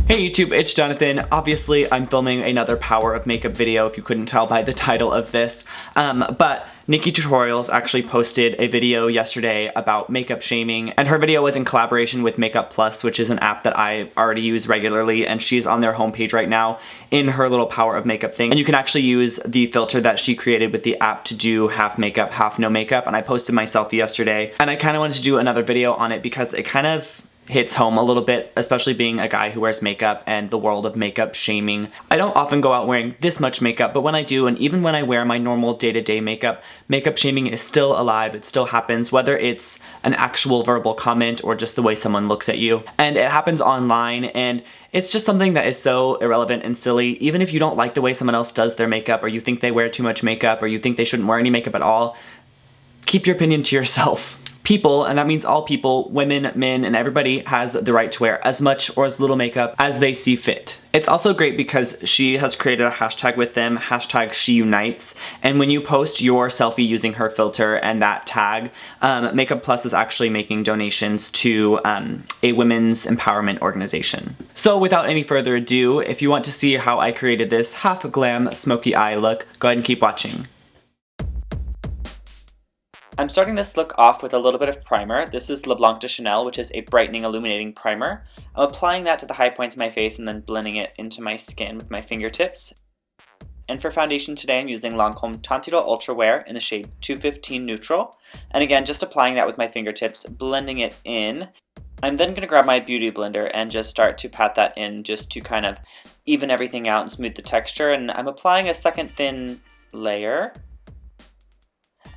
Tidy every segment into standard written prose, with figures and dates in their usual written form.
Hey YouTube, it's Jonathan. Obviously, I'm filming another Power of Makeup video, if you couldn't tell by the title of this. But Nikkie Tutorials actually posted a video yesterday about makeup shaming, and her video was in collaboration with MakeupPlus, which is an app that I already use regularly, and she's on their homepage right now in her little Power of Makeup thing. And you can actually use the filter that she created with the app to do half makeup, half no makeup, and I posted my selfie yesterday. And I kind of wanted to do another video on it because it kind of hits home a little bit, especially being a guy who wears makeup and the world of makeup shaming. I don't often go out wearing this much makeup, but when I do, and even when I wear my normal day-to-day makeup, makeup shaming is still alive. It still happens, whether it's an actual verbal comment or just the way someone looks at you. And it happens online, and it's just something that is so irrelevant and silly. Even if you don't like the way someone else does their makeup, or you think they wear too much makeup, or you think they shouldn't wear any makeup at all, keep your opinion to yourself. People, and that means all people, women, men, and everybody has the right to wear as much or as little makeup as they see fit. It's also great because she has created a hashtag with them, hashtag #SheUnites, and when you post your selfie using her filter and that tag, MakeupPlus is actually making donations to a women's empowerment organization. So without any further ado, if you want to see how I created this half glam smoky eye look, go ahead and keep watching. I'm starting this look off with a little bit of primer. This is Leblanc de Chanel, which is a brightening illuminating primer. I'm applying that to the high points of my face and then blending it into my skin with my fingertips. And for foundation today, I'm using Lancome Tantilo Ultra Wear in the shade 215 Neutral. And again, just applying that with my fingertips, blending it in. I'm then going to grab my beauty blender and just start to pat that in just to kind of even everything out and smooth the texture. And I'm applying a second thin layer.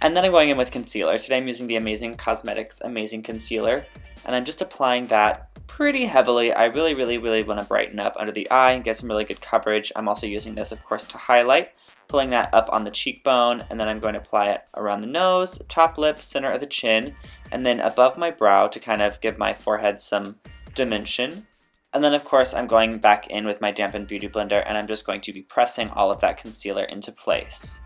And then I'm going in with concealer. Today I'm using the Amazing Cosmetics Amazing Concealer, and I'm just applying that pretty heavily. I really want to brighten up under the eye and get some really good coverage. I'm also using this, of course, to highlight, pulling that up on the cheekbone, and then I'm going to apply it around the nose, top lip, center of the chin, and then above my brow to kind of give my forehead some dimension. And then, of course, I'm going back in with my dampened beauty blender, and I'm just going to be pressing all of that concealer into place.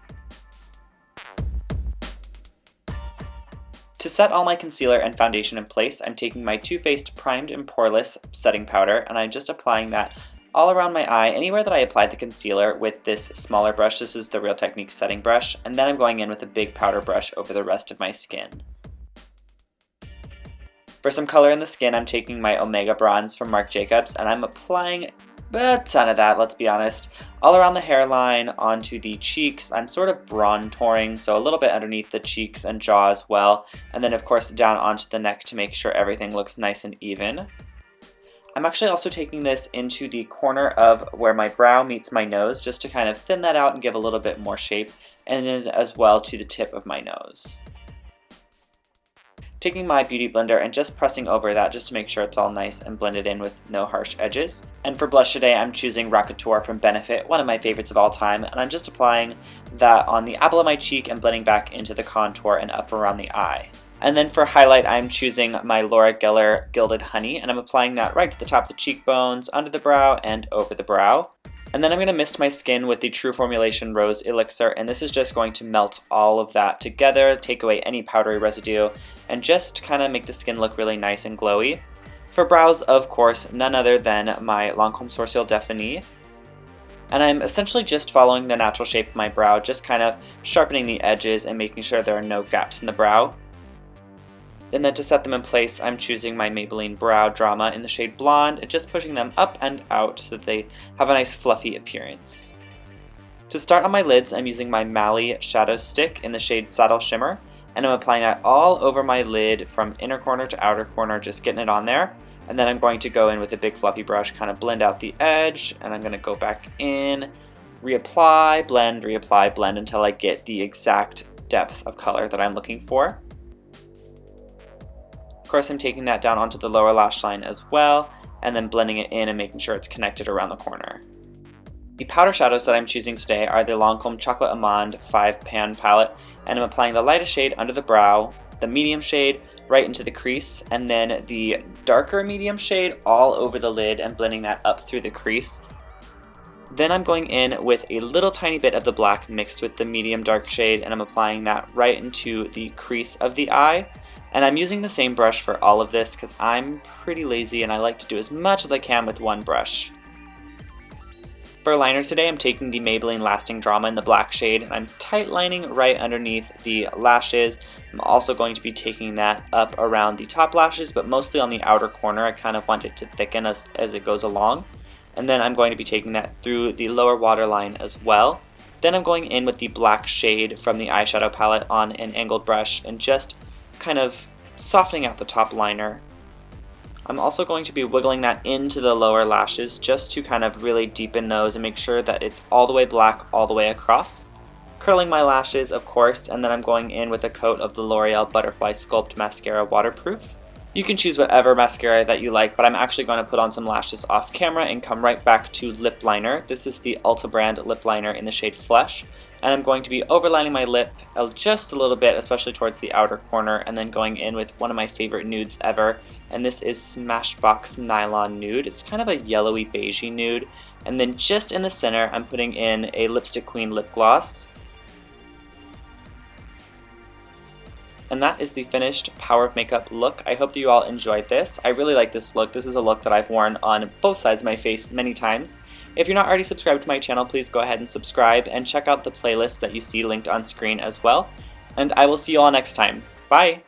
To set all my concealer and foundation in place, I'm taking my Too Faced Primed and Poreless setting powder, and I'm just applying that all around my eye, anywhere that I applied the concealer with this smaller brush. This is the Real Techniques setting brush, and then I'm going in with a big powder brush over the rest of my skin. For some color in the skin, I'm taking my Omega Bronze from Marc Jacobs, and I'm applying a ton of that, let's be honest, all around the hairline, onto the cheeks. I'm sort of bronzing, so a little bit underneath the cheeks and jaw as well, and then of course down onto the neck to make sure everything looks nice and even. I'm actually also taking this into the corner of where my brow meets my nose, just to kind of thin that out and give a little bit more shape, and as well to the tip of my nose. Taking my beauty blender and just pressing over that just to make sure it's all nice and blended in with no harsh edges. And for blush today, I'm choosing Rockateur from Benefit, one of my favorites of all time, and I'm just applying that on the apple of my cheek and blending back into the contour and up around the eye. And then for highlight, I'm choosing my Laura Geller Gilded Honey, and I'm applying that right to the top of the cheekbones, under the brow, and over the brow. And then I'm going to mist my skin with the True Formulation Rose Elixir, and this is just going to melt all of that together, take away any powdery residue, and just kind of make the skin look really nice and glowy. For brows, of course, none other than my Lancome Sourcil Defini. And I'm essentially just following the natural shape of my brow, just kind of sharpening the edges and making sure there are no gaps in the brow. And then to set them in place, I'm choosing my Maybelline Brow Drama in the shade Blonde and just pushing them up and out so that they have a nice fluffy appearance. To start on my lids, I'm using my Mally Shadow Stick in the shade Subtle Shimmer, and I'm applying that all over my lid from inner corner to outer corner, just getting it on there. And then I'm going to go in with a big fluffy brush, kind of blend out the edge, and I'm going to go back in, reapply, blend until I get the exact depth of color that I'm looking for. Of course, I'm taking that down onto the lower lash line as well, and then blending it in and making sure it's connected around the corner. The powder shadows that I'm choosing today are the Lancome Chocolate Amande 5-pan palette, and I'm applying the lightest shade under the brow, the medium shade right into the crease, and then the darker medium shade all over the lid and blending that up through the crease. Then I'm going in with a little tiny bit of the black mixed with the medium dark shade, and I'm applying that right into the crease of the eye. And I'm using the same brush for all of this because I'm pretty lazy and I like to do as much as I can with one brush. For liner today, I'm taking the Maybelline Lasting Drama in the black shade, and I'm tight lining right underneath the lashes. I'm also going to be taking that up around the top lashes, but mostly on the outer corner. I kind of want it to thicken as it goes along. And then I'm going to be taking that through the lower waterline as well. Then I'm going in with the black shade from the eyeshadow palette on an angled brush and just kind of softening out the top liner. I'm also going to be wiggling that into the lower lashes just to kind of really deepen those and make sure that it's all the way black all the way across. Curling my lashes, of course, and then I'm going in with a coat of the L'Oreal Butterfly Sculpt Mascara Waterproof. You can choose whatever mascara that you like, but I'm actually going to put on some lashes off camera and come right back to lip liner. This is the Ulta brand lip liner in the shade Flesh, and I'm going to be overlining my lip just a little bit, especially towards the outer corner, and then going in with one of my favorite nudes ever, and this is Smashbox Nylon Nude. It's kind of a yellowy beigey nude, and then just in the center I'm putting in a Lipstick Queen lip gloss. And that is the finished Power of Makeup look. I hope that you all enjoyed this. I really like this look. This is a look that I've worn on both sides of my face many times. If you're not already subscribed to my channel, please go ahead and subscribe and check out the playlists that you see linked on screen as well. And I will see you all next time. Bye!